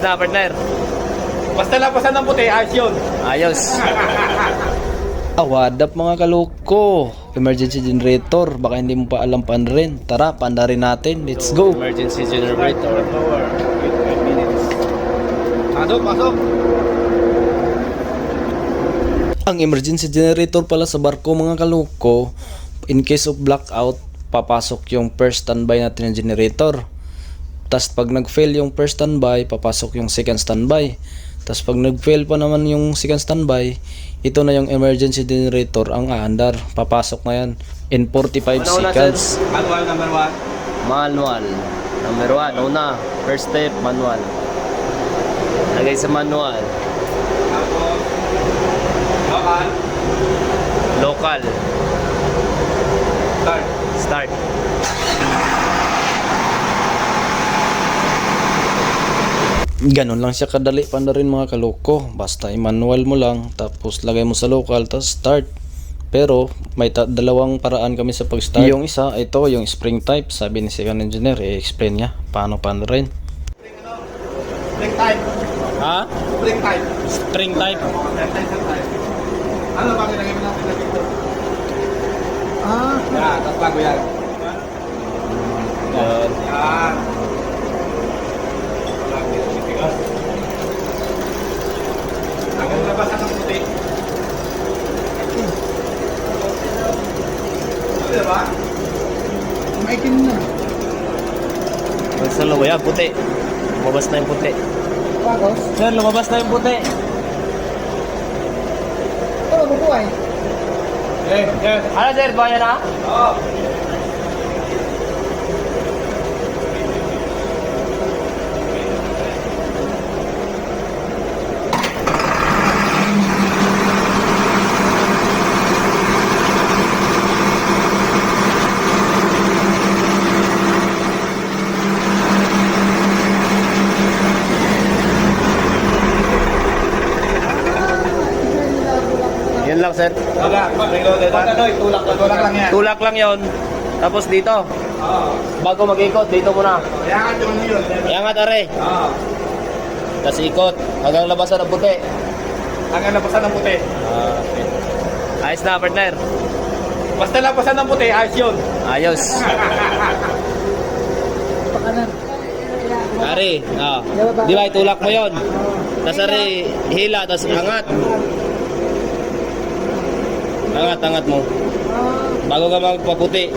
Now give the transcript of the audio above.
Ayos na, partner. Basta lapasan ng puti, ayos yun. Ayos. Awadap mga kaloko. Emergency generator. Baka hindi mo pa alam rin. Tara, rin natin. Let's go. Emergency generator. Pasok. Ang emergency generator pala sa barko mga kaloko, in case of blackout, papasok yung first standby natin ng generator. Tapos pag nag-fail yung first standby, papasok yung second standby. Tapos pag nag-fail pa naman yung second standby, ito na yung emergency generator ang aandar. Papasok na yan in 45 seconds. Manual number 1. Manual. Number 1, una. First step, manual. Lagay sa manual. Tapos, local. Local. Start. Start. Ganon lang siya kadali pa na rin mga kaloko. Basta i-manual mo lang, tapos lagay mo sa local, tapos start. Pero may dalawang paraan kami sa pag-start. Yung isa, ito yung spring type. Sabi ni second engineer, i-explain niya paano rin. Spring type. Ha? Spring type. Spring type. Ano ba nilagay mo natin na dito? Yan, tapos bago yan. Yan. Yan. Ang labasan ng puti. Diba? Maikin na. Sa loob, yan, puti. Lumabas na yung puti. Bagos? Sir, lumabas na yung puti. Oo, bubuhay. Ano sir, baya na? Oo. Yan lang sir. Tulak lang yan. Tulak lang yon. Tapos dito. Oo. Bago mag-ikot, dito muna. Kaya yung yun. Iangat are. Oo. Tapos ikot. Hanggang labasan ng puti. Hanggang lapasan ng puti. Okay. Ayos na, partner. Basta lapasan ng puti, ayos yun. Ayos. Are. Di ba itulak mo yon? Tapos are, hila. Tapos angat. Angat mo. Bago ka magpaputi.